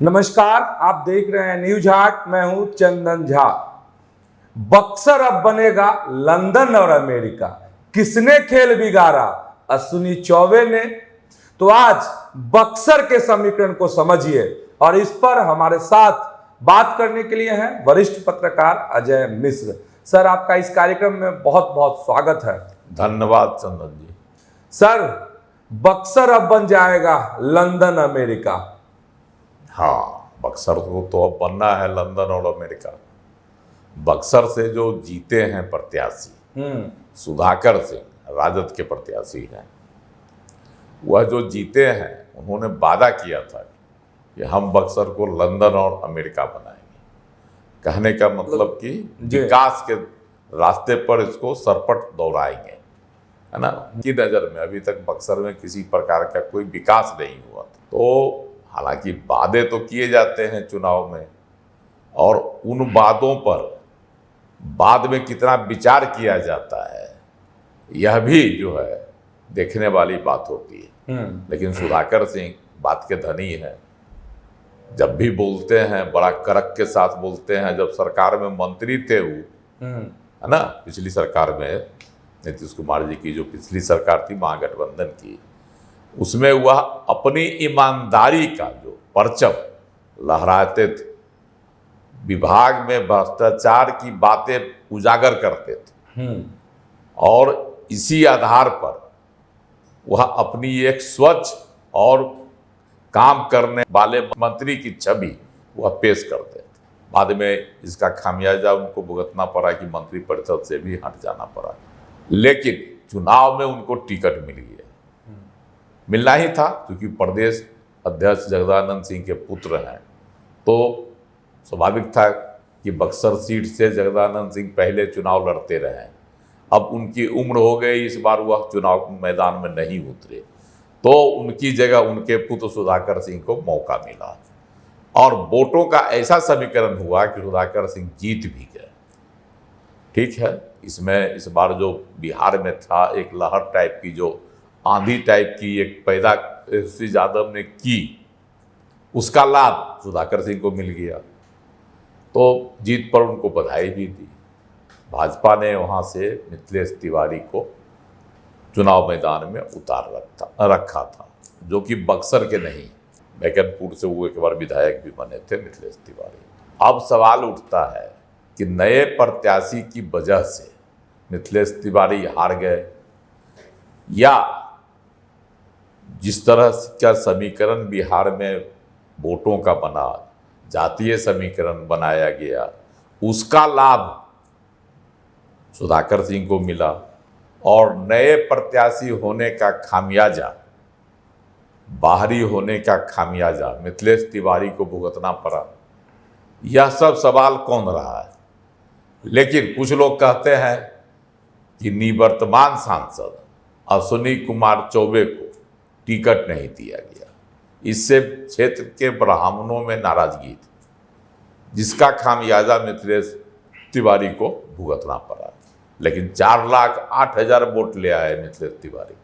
नमस्कार, आप देख रहे हैं न्यूज हाट। मैं हूं चंदन झा। बक्सर अब बनेगा लंदन और अमेरिका। किसने खेल बिगाड़ा? अश्विनी चौबे ने। तो आज बक्सर के समीकरण को समझिए और इस पर हमारे साथ बात करने के लिए हैं वरिष्ठ पत्रकार अजय मिश्र। सर, आपका इस कार्यक्रम में बहुत बहुत स्वागत है। धन्यवाद चंदन जी। सर, बक्सर अब बन जाएगा लंदन अमेरिका। हाँ, बक्सर को तो अब बनना है लंदन और अमेरिका। बक्सर से जो जीते हैं प्रत्याशी सुधाकर सिंह, राजद के प्रत्याशी हैं, वह जो जीते हैं उन्होंने वादा किया था कि हम बक्सर को लंदन और अमेरिका बनाएंगे। कहने का मतलब कि विकास के रास्ते पर इसको सरपट दौड़ाएंगे, है ना। उनकी नज़र में अभी तक बक्सर में किसी प्रकार का कोई विकास नहीं हुआ। तो हालांकि वादे तो किए जाते हैं चुनाव में, और उन वादों पर बाद में कितना विचार किया जाता है यह भी जो है देखने वाली बात होती है। लेकिन सुधाकर सिंह बात के धनी हैं। जब भी बोलते हैं बड़ा कड़क के साथ बोलते हैं। जब सरकार में मंत्री थे वो, है ना, पिछली सरकार में नीतीश कुमार जी की जो पिछली सरकार थी महागठबंधन की, उसमें वह अपनी ईमानदारी का जो परचम लहराते थे, विभाग में भ्रष्टाचार की बातें उजागर करते थे, और इसी आधार पर वह अपनी एक स्वच्छ और काम करने वाले मंत्री की छवि वह पेश करते थे। बाद में इसका खामियाजा उनको भुगतना पड़ा कि मंत्री परिषद से भी हट जाना पड़ा। लेकिन चुनाव में उनको टिकट मिल गया, मिलना ही था, क्योंकि प्रदेश अध्यक्ष जगदानंद सिंह के पुत्र हैं। तो स्वाभाविक था कि बक्सर सीट से जगदानंद सिंह पहले चुनाव लड़ते रहे। अब उनकी उम्र हो गई, इस बार वह चुनाव मैदान में नहीं उतरे, तो उनकी जगह उनके पुत्र सुधाकर सिंह को मौका मिला, और वोटों का ऐसा समीकरण हुआ कि सुधाकर सिंह जीत भी गए। ठीक है, इसमें इस बार जो बिहार में था, एक लहर टाइप की, जो आंधी टाइप की एक पैदा श्री यादव ने की, उसका लाभ सुधाकर सिंह को मिल गया। तो जीत पर उनको बधाई भी दी। भाजपा ने वहाँ से मिथिलेश तिवारी को चुनाव मैदान में उतार रखा था, जो कि बक्सर के नहीं, बैकनपुर से वो एक बार विधायक भी बने थे मिथिलेश तिवारी। अब सवाल उठता है कि नए प्रत्याशी की वजह से मिथिलेश तिवारी हार गए, या जिस तरह का समीकरण बिहार में वोटों का बना, जातीय समीकरण बनाया गया, उसका लाभ सुधाकर सिंह को मिला, और नए प्रत्याशी होने का खामियाजा, बाहरी होने का खामियाजा मिथिलेश तिवारी को भुगतना पड़ा। यह सब सवाल कौन रहा है? लेकिन कुछ लोग कहते हैं कि निवर्तमान सांसद अश्विनी कुमार चौबे को टिकट नहीं दिया गया। इससे क्षेत्र के ब्राह्मणों में नाराजगी थी, जिसका खामियाजा मिथिलेश तिवारी को भुगतना पड़ा। लेकिन 4,08,000 वोट ले आए मिथिलेश तिवारी।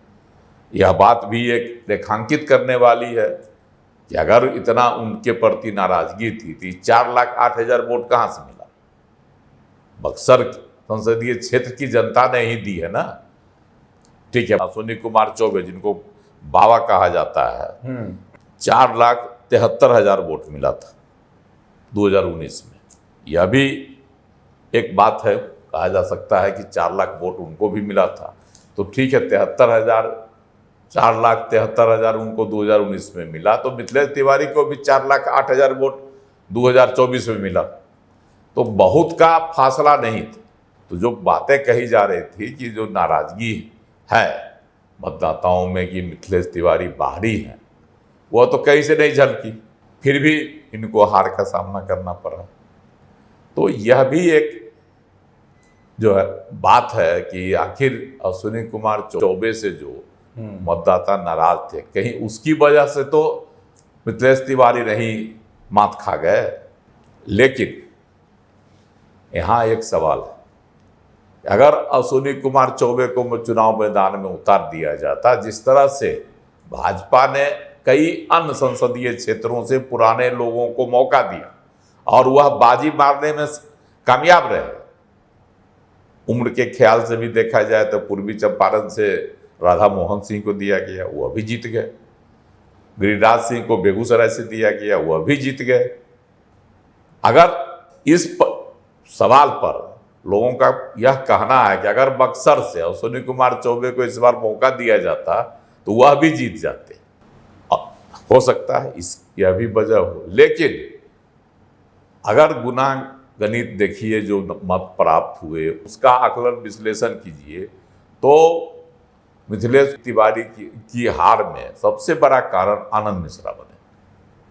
यह बात भी एक रेखांकित करने वाली है कि अगर इतना उनके प्रति नाराजगी थी तो 4,08,000 वोट कहाँ से मिला? बक्सर संसदीय क्षेत्र की जनता ने ही दी है ना। ठीक है, अश्विनी कुमार चौबे, जिनको बाबा कहा जाता है, 4,73,000 वोट मिला था 2019 में। यह भी एक बात है, कहा जा सकता है कि 4 लाख वोट उनको भी मिला था। तो ठीक है, 4,73,000 उनको 2019 में मिला, तो मिथिलेश तिवारी को भी 4,08,000 वोट 2024 में मिला। तो बहुत का फासला नहीं था। तो जो बातें कही जा रही थी कि जो नाराजगी है मतदाताओं में कि मिथिलेश तिवारी बाहरी हैं, वह तो कहीं से नहीं झलकी, फिर भी इनको हार का सामना करना पड़ा। तो यह भी एक जो है बात है कि आखिर अश्विनी कुमार चौबे से जो मतदाता नाराज थे, कहीं उसकी वजह से तो मिथिलेश तिवारी नहीं मात खा गए। लेकिन यहाँ एक सवाल है, अगर अश्विनी कुमार चौबे को चुनाव मैदान में उतार दिया जाता, जिस तरह से भाजपा ने कई अन्य संसदीय क्षेत्रों से पुराने लोगों को मौका दिया और वह बाजी मारने में कामयाब रहे। उम्र के ख्याल से भी देखा जाए तो पूर्वी चंपारण से राधा मोहन सिंह को दिया गया, वह भी जीत गए। गिरिराज सिंह को बेगूसराय से दिया गया, वह भी जीत गए। अगर इस सवाल पर लोगों का यह कहना है कि अगर बक्सर से अश्विनी कुमार चौबे को इस बार मौका दिया जाता तो वह भी जीत जाते। हो सकता है यह भी वजह हो, लेकिन अगर गुना गणित देखिए जो मत प्राप्त हुए उसका आकलन विश्लेषण कीजिए तो मिथिलेश तिवारी की हार में सबसे बड़ा कारण आनंद मिश्रा बने।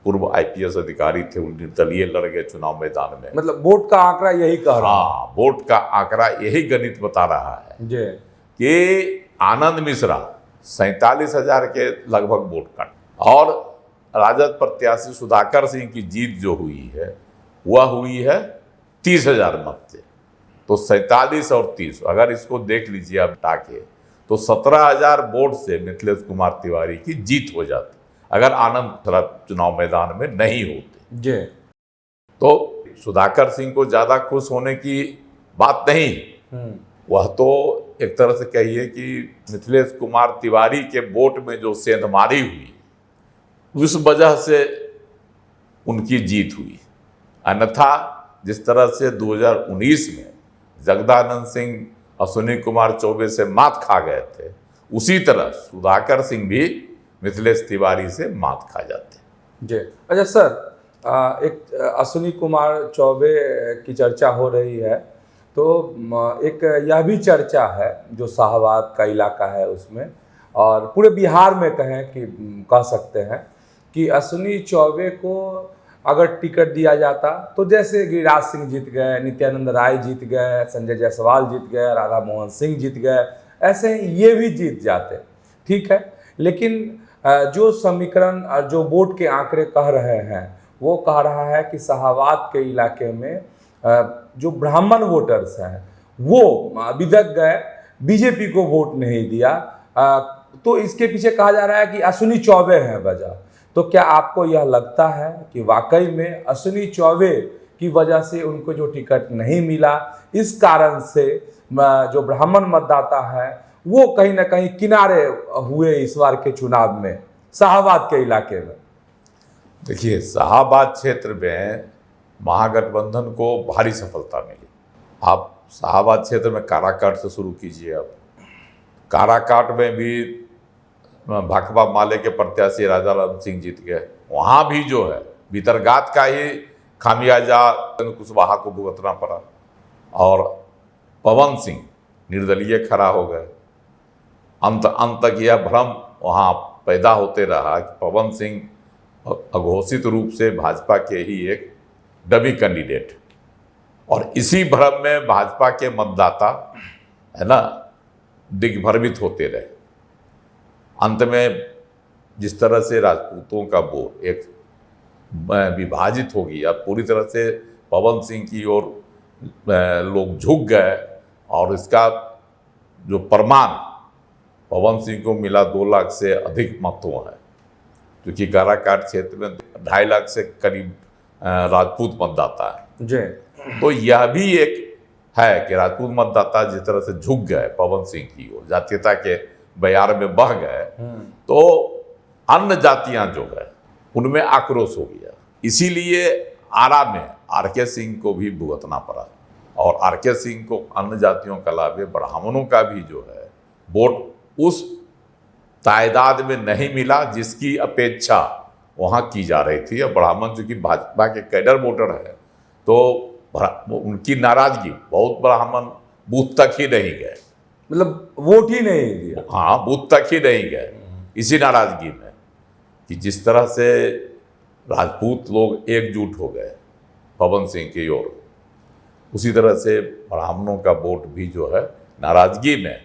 पूर्व आईपीएस अधिकारी थे, उन निर्दलीय लड़ गए चुनाव मैदान में। मतलब वोट का आंकड़ा यही कह रहा है। हाँ, वोट का आंकड़ा यही गणित बता रहा है जी कि आनंद मिश्रा 47,000 के लगभग वोट काट और राजद प्रत्याशी सुधाकर सिंह की जीत जो हुई है वह हुई है 30,000 मत से। तो 47 और 30 अगर इसको देख लीजिए आप टाके तो 17,000 वोट से मिथिलेश कुमार तिवारी की जीत हो जाती अगर आनंद चुनाव मैदान में नहीं होते। जी तो सुधाकर सिंह को ज्यादा खुश होने की बात नहीं, वह तो एक तरह से कहिए कि मिथिलेश कुमार तिवारी के वोट में जो सेंधमारी हुई उस वजह से उनकी जीत हुई। अन्यथा जिस तरह से 2019 में जगदानंद सिंह अश्विनी कुमार चौबे से मात खा गए थे, उसी तरह सुधाकर सिंह भी मिथिलेश तिवारी से मात खा जाते। जी अच्छा सर, एक अश्विनी कुमार चौबे की चर्चा हो रही है तो एक यह भी चर्चा है जो शाहबाद का इलाका है उसमें और पूरे बिहार में कह सकते हैं कि अश्विनी चौबे को अगर टिकट दिया जाता तो जैसे गिरिराज सिंह जीत गए, नित्यानंद राय जीत गए, संजय जायसवाल जीत गए, राधा मोहन सिंह जीत गए, ऐसे ये भी जीत जाते। ठीक है, लेकिन जो समीकरण और जो वोट के आंकड़े कह रहे हैं वो कह रहा है कि शाहबाद के इलाके में जो ब्राह्मण वोटर्स हैं वो बिदक गए, बीजेपी को वोट नहीं दिया। तो इसके पीछे कहा जा रहा है कि अश्विनी चौबे हैं वजह। तो क्या आपको यह लगता है कि वाकई में अश्विनी चौबे की वजह से उनको जो टिकट नहीं मिला, इस कारण से जो ब्राह्मण मतदाता है वो कहीं ना कहीं किनारे हुए इस बार के चुनाव में शाहबाद के इलाके में? देखिए, शाहबाद क्षेत्र में महागठबंधन को भारी सफलता मिली। आप शाहबाद क्षेत्र में काराकाट से शुरू कीजिए। अब काराकाट में भी भाकपा माले के प्रत्याशी राजा राम सिंह जीत गए। वहाँ भी जो है भीतरघात का ही खामियाजा कुशवाहा को भुगतना पड़ा और पवन सिंह निर्दलीय खड़ा हो गए। अंत तक यह भ्रम वहाँ पैदा होते रहा कि पवन सिंह अघोषित रूप से भाजपा के ही एक डमी कैंडिडेट, और इसी भ्रम में भाजपा के मतदाता है ना दिग्भ्रमित होते रहे। अंत में जिस तरह से राजपूतों का वोट एक विभाजित हो गया, पूरी तरह से पवन सिंह की ओर लोग झुक गए और इसका जो प्रमाण पवन सिंह को मिला 2 लाख से अधिक मतों है, क्योंकि काराकाट क्षेत्र में 2.5 लाख से करीब राजपूत मतदाता है। जी तो यह भी एक है कि राजपूत मतदाता जिस तरह से झुक गए पवन सिंह की ओर, जातीयता के बयार में बह गए, तो अन्य जातियां जो है उनमें आक्रोश हो गया। इसीलिए आरा में आरके सिंह को भी भुगतना पड़ा और आरके सिंह को अन्य जातियों के अलावे ब्राह्मणों का भी जो है वोट उस तादाद में नहीं मिला जिसकी अपेक्षा वहाँ की जा रही थी। और ब्राह्मण चूंकि भाजपा के कैडर वोटर है तो उनकी नाराजगी, बहुत ब्राह्मण बूथ तक ही नहीं गए, मतलब वोट ही नहीं दिया। हाँ, बूथ तक ही नहीं गए इसी नाराजगी में कि जिस तरह से राजपूत लोग एकजुट हो गए पवन सिंह की ओर, उसी तरह से ब्राह्मणों का वोट भी जो है नाराजगी में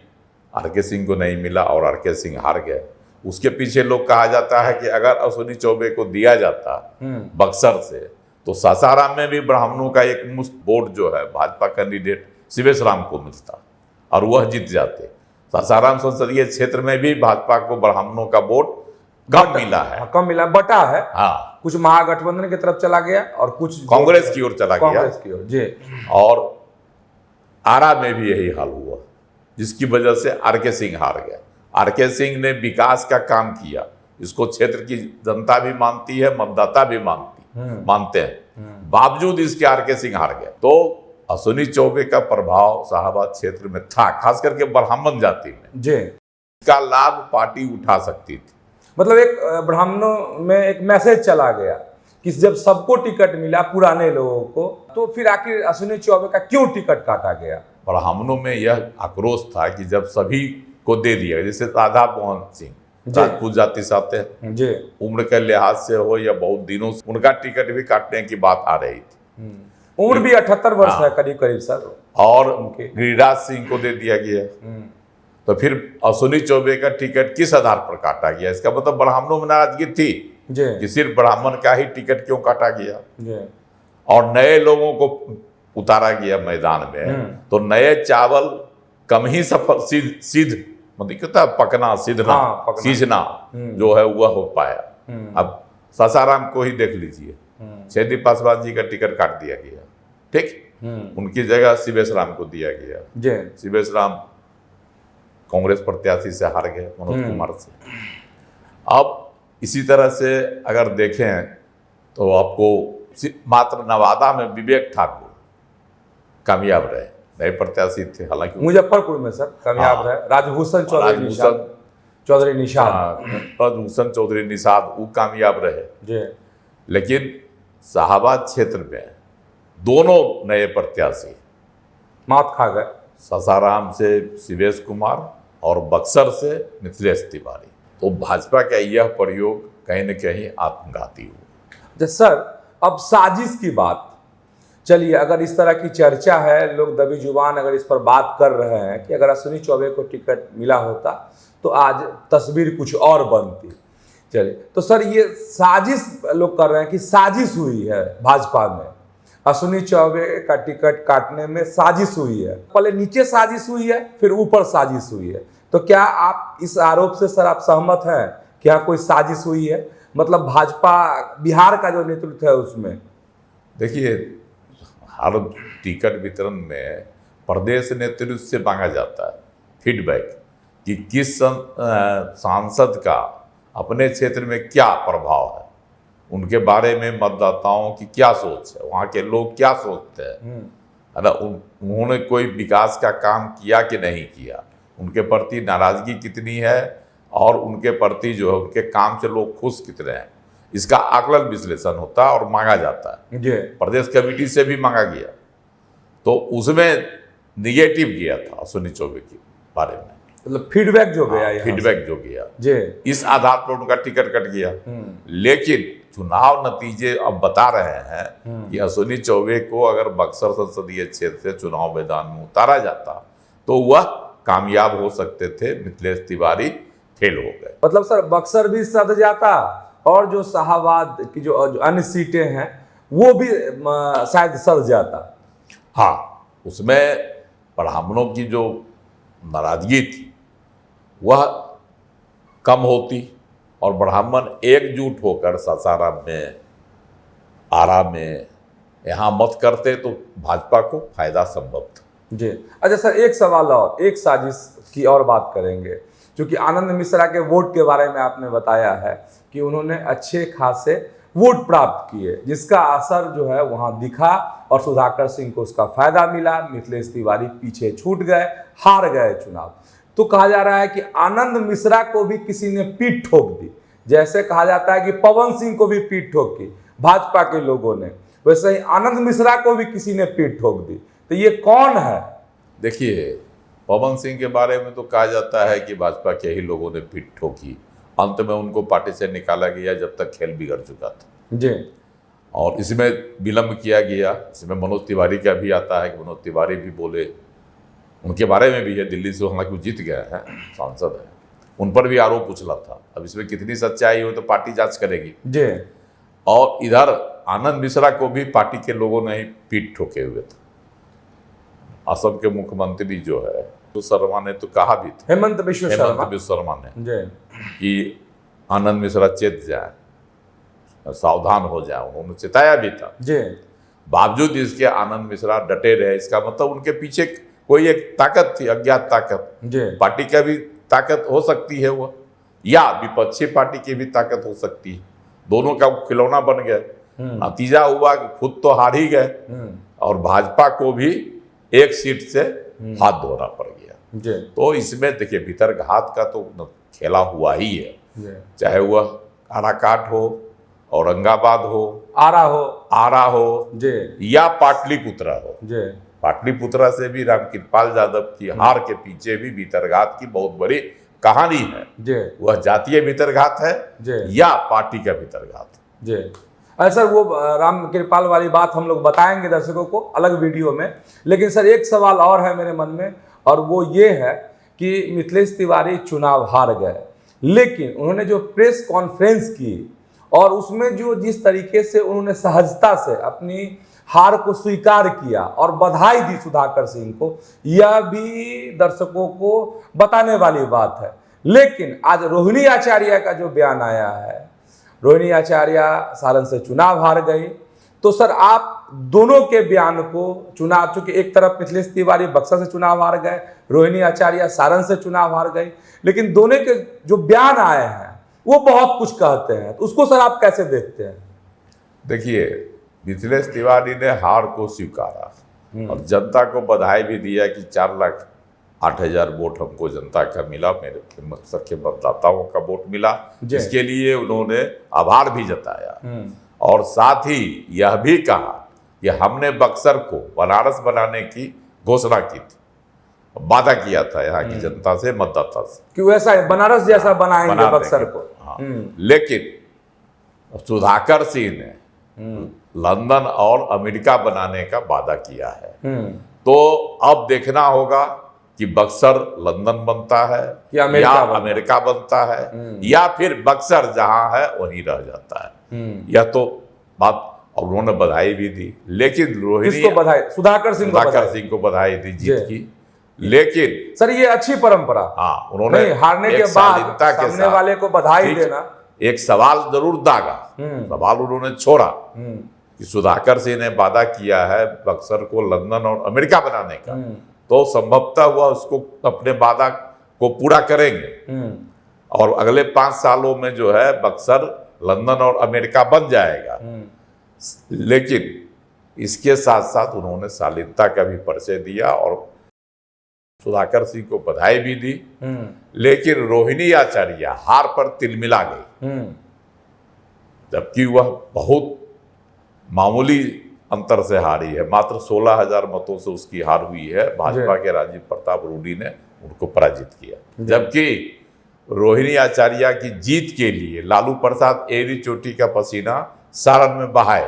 आरके सिंह को नहीं मिला और आरके सिंह हार गए। उसके पीछे लोग कहा जाता है कि अगर अश्विनी चौबे को दिया जाता बक्सर से तो सासाराम में भी ब्राह्मणों का एक मुश्त वोट जो है भाजपा कैंडिडेट शिवेश राम को मिलता और वह जीत जाते। सासाराम संसदीय क्षेत्र में भी भाजपा को ब्राह्मणों का वोट कम मिला है। कम मिला, बटा है। हाँ, कुछ महागठबंधन की तरफ चला गया और कुछ कांग्रेस की ओर चला गया। कांग्रेस की ओर जी। और आरा में भी यही हाल हुआ, जिसकी वजह से आर.के. सिंह हार गया। आर.के. सिंह ने विकास का काम किया, इसको क्षेत्र की जनता भी मानती है, मतदाता भी मानते हैं। बावजूद इसके आर.के. सिंह हार गया। तो अश्विनी चौबे का प्रभाव शाहबाद क्षेत्र में था, खास करके ब्राह्मण जाति में जी। इसका लाभ पार्टी उठा सकती थी। मतलब एक ब्राह्मणों में एक मैसेज चला गया कि जब सबको टिकट मिला पुराने लोगों को, तो फिर आखिर अश्विनी चौबे का क्यों टिकट काटा गया? ब्राह्मणों में यह आक्रोश था कि जब सभी को दे दिया, जैसे राधा मोहन सिंह राजपूत जाति से आते हैं जी, उम्र के लिहाज से हो या बहुत दिनों से, उनका टिकट भी काटने की बात आ रही थी। उम्र भी 78 वर्ष है करीब करीब सर। और गिरिराज सिंह को दे दिया गया। तो फिर अश्विनी चौबे का टिकट किस आधार पर काटा गया? इसका मतलब ब्राह्मणों में नाराजगी थी कि सिर्फ ब्राह्मण का ही टिकट क्यों काटा गया जी। और नए लोगों को उतारा गया मैदान में। तो नए चावल कम ही सफल सिद्ध मतलब कहता है पकना सिद्धना सींचना जो है वह हो पाया। अब सासाराम को ही देख लीजिए, छेदी पासवान जी का टिकट काट दिया गया, ठीक, उनकी जगह शिवेश राम को दिया गया। शिवेश राम कांग्रेस प्रत्याशी से हार गए, मनोज कुमार से। अब इसी तरह से अगर देखें तो आपको मात्र नवादा में विवेक ठाकुर कामयाब रहे, नए प्रत्याशी थे। हालांकि मुजफ्फरपुर में सर कामयाब रहे राजभूषण चौधरी निषाद वो कामयाब रहे जी। लेकिन शाहबाद क्षेत्र में दोनों नए प्रत्याशी मात खा गए, सासाराम से शिवेश कुमार और बक्सर से मिथिलेश तिवारी। तो भाजपा का यह प्रयोग कहीं न कहीं आत्मघाती हुआ। सर अब साजिश की बात, चलिए अगर इस तरह की चर्चा है, लोग दबी जुबान अगर इस पर बात कर रहे हैं कि अगर अश्विनी चौबे को टिकट मिला होता तो आज तस्वीर कुछ और बनती। चलिए तो सर ये साजिश लोग कर रहे हैं कि साजिश हुई है भाजपा में, अश्विनी चौबे का टिकट काटने में साजिश हुई है। पहले नीचे साजिश हुई है फिर ऊपर साजिश हुई है। तो क्या आप इस आरोप से सर आप सहमत हैं कि यहाँ कोई साजिश हुई है? मतलब भाजपा बिहार का जो नेतृत्व है उसमें, देखिए हर टिकट वितरण में प्रदेश नेतृत्व से मांगा जाता है फीडबैक कि किस सांसद का अपने क्षेत्र में क्या प्रभाव है, उनके बारे में मतदाताओं की क्या सोच है, वहाँ के लोग क्या सोचते हैं, है ना, उन्होंने कोई विकास का काम किया कि नहीं किया, उनके प्रति नाराजगी कितनी है और उनके प्रति जो है उनके काम से लोग खुश कितने हैं, इसका आकलन विश्लेषण होता है और मांगा जाता है। प्रदेश कमेटी से भी मांगा गया तो उसमें निगेटिव गया था अश्विनी चौबे के बारे में, मतलब फीडबैक जो गया, फीडबैक जो गया जी, इस आधार पर उनका टिकट कट गया। लेकिन चुनाव नतीजे अब बता रहे हैं कि अश्विनी चौबे को अगर बक्सर संसदीय क्षेत्र से चुनाव मैदान में उतारा जाता तो वह कामयाब हो सकते थे, मिथिलेश तिवारी फेल हो गए। मतलब सर बक्सर भी सद जाता और जो शाहबाद की जो अन्य सीटें हैं वो भी शायद सद जाता। हाँ, उसमें ब्राह्मणों की जो नाराजगी थी वह कम होती और ब्राह्मण एकजुट होकर सासाराम में, आरा में यहाँ मत करते तो भाजपा को फायदा संभव था। जी अच्छा सर, एक सवाल और, एक साजिश की और बात करेंगे, क्योंकि आनंद मिश्रा के वोट के बारे में आपने बताया है कि उन्होंने अच्छे खासे वोट प्राप्त किए, जिसका असर जो है वहाँ दिखा और सुधाकर सिंह को उसका फायदा मिला, मिथिलेश तिवारी पीछे छूट गए, हार गए चुनाव। तो कहा जा रहा है कि आनंद मिश्रा को भी किसी ने पीठ ठोक दी, जैसे कहा जाता है कि पवन सिंह को भी पीठ ठोकी भाजपा के लोगों ने, वैसे ही आनंद मिश्रा को भी किसी ने पीठ ठोक दी। तो ये कौन है? देखिए पवन सिंह के बारे में तो कहा जाता है कि भाजपा के ही लोगों ने पीठ ठोकी, अंत में उनको पार्टी से निकाला गया जब तक खेल बिगड़ चुका था जी। और इसमें विलंब किया गया। इसमें मनोज तिवारी का भी आता है कि मनोज तिवारी भी बोले, उनके बारे में भी है, दिल्ली से हालांकि वो जीत गए हैं, सांसद हैं, उन पर भी आरोप उछला था। अब इसमें कितनी सच्चाई हो तो पार्टी जांच करेगी जी। और इधर आनंद मिश्रा को भी पार्टी के लोगों ने ही पीठ ठोके हुए थे। असम के मुख्यमंत्री जो है तो शर्मा ने तो कहा भी था, हेमंत बिश्व शर्मा ने कि आनंद मिश्रा चेत जाए, सावधान हो जाए, उन्होंने चेताया भी था। जी बावजूद इसके आनंद मिश्रा डटे रहे। इसका मतलब उनके पीछे कोई एक ताकत थी, अज्ञात ताकत। जी पार्टी का भी ताकत हो सकती है वो, या विपक्षी पार्टी की भी ताकत हो सकती है। दोनों का खिलौना बन गए। नतीजा हुआ कि खुद तो हार ही गए और भाजपा को भी एक सीट से हाथ धोना पड़ गया। जी तो इसमें देखिए भीतरघात का तो खेला हुआ ही है, जी चाहे वह काराकाट हो, औरंगाबाद हो, आरा हो जी या पाटलिपुत्रा हो। जी पाटलिपुत्रा से भी रामकृपाल यादव की हार के पीछे भी भीतरघात की बहुत बड़ी कहानी है। जी वह जातीय भीतरघात है जी या पार्टी का भीतरघात। जी सर, वो राम कृपाल वाली बात हम लोग बताएंगे दर्शकों को अलग वीडियो में। लेकिन सर एक सवाल और है मेरे मन में, और वो ये है कि मिथिलेश तिवारी चुनाव हार गए, लेकिन उन्होंने जो प्रेस कॉन्फ्रेंस की और उसमें जो जिस तरीके से उन्होंने सहजता से अपनी हार को स्वीकार किया और बधाई दी सुधाकर सिंह को, यह भी दर्शकों को बताने वाली बात है। लेकिन आज रोहिणी आचार्य का जो बयान आया है, रोहिणी आचार्य सारण से चुनाव हार गई, तो सर आप दोनों के बयान को चुनाव, चूंकि एक तरफ मिथिलेश तिवारी बक्सर से चुनाव हार गए, रोहिणी आचार्य सारण से चुनाव हार गई, लेकिन दोनों के जो बयान आए हैं वो बहुत कुछ कहते हैं, तो उसको सर आप कैसे देखते हैं? देखिए मिथिलेश तिवारी ने हार को स्वीकारा और जनता को बधाई भी दिया कि 4,08,000 वोट हमको जनता का मिला, मेरे मकसद के मतदाताओं का वोट मिला। इसके लिए उन्होंने आभार भी जताया और साथ ही यह भी कहा कि हमने बक्सर को बनारस बनाने की घोषणा की थी, वादा किया था यहाँ की जनता से, मतदाता से, कि वैसा बनारस जैसा बनाएंगे बक्सर को। हाँ। लेकिन सुधाकर सिंह ने लंदन और अमेरिका बनाने का वादा किया है। तो अब देखना होगा कि बक्सर लंदन बनता है या अमेरिका बनता है या फिर बक्सर जहां है वहीं रह जाता है। यह तो बात, और उन्होंने बधाई भी दी। लेकिन रोहिणी को बधाई, सुधाकर सिंह को बधाई दी जीत की। लेकिन सर ये अच्छी परंपरा, हाँ, उन्होंने हारने के बाद सामने वाले को बधाई देना। एक सवाल जरूर दागा, सवाल उन्होंने छोड़ा कि सुधाकर सिंह ने वादा किया है बक्सर को लंदन और अमेरिका बनाने का, तो संभवतः हुआ उसको अपने वादा को पूरा करेंगे और अगले 5 सालों में जो है बक्सर लंदन और अमेरिका बन जाएगा। लेकिन इसके साथ साथ उन्होंने शालीनता का भी परिचय दिया और सुधाकर सिंह को बधाई भी दी। लेकिन रोहिणी आचार्य हार पर तिलमिला गई, जबकि वह बहुत मामूली अंतर से हारी है। मात्र 16,000 मतों से उसकी हार हुई है। भाजपा के राजीव प्रताप रूडी ने उनको पराजित किया। जबकि रोहिणी आचार्य की जीत के लिए लालू प्रसाद एड़ी चोटी का पसीना सारण में बहाए,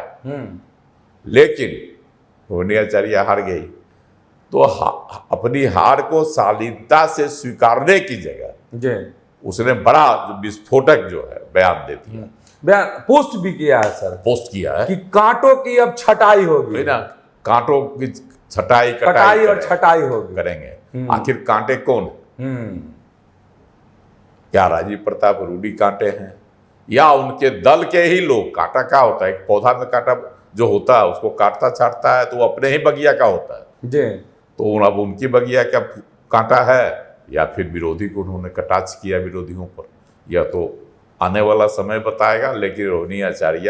लेकिन रोहिणी आचार्य हार गई। तो अपनी हार को शालीनता से स्वीकारने की जगह उसने बड़ा विस्फोटक जो है बयान दे दिया। बयान पोस्ट भी किया है सर, पोस्ट किया है कि कांटों की अब छटाई होगी ना, कांटों की छटाई कटाई और छटाई होगी करेंगे। आखिर कांटे कौन है? क्या राजीव प्रताप रूडी कांटे हैं या उनके दल के ही लोग? कांटा क्या होता है? एक पौधा में कांटा जो होता है उसको काटता छाटता है तो वो अपने ही बगिया का होता है जी। तो अब उनकी बगिया का कांटा है या फिर विरोधी को उन्होंने कटाक्ष किया विरोधियों पर, यह तो आने वाला समय बताएगा। लेकिन रोहिणी आचार्य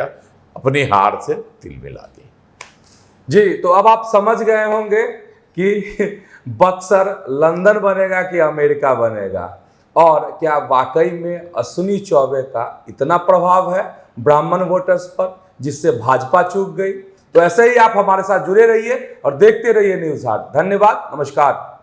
अपनी हार से तिलमिला गई। जी, तो अब आप समझ गए होंगे कि बक्सर लंदन बनेगा कि अमेरिका बनेगा, और क्या वाकई में अश्विनी चौबे का इतना प्रभाव है ब्राह्मण वोटर्स पर जिससे भाजपा चूक गई। तो ऐसे ही आप हमारे साथ जुड़े रहिए और देखते रहिए न्यूज़ हाट। धन्यवाद, नमस्कार।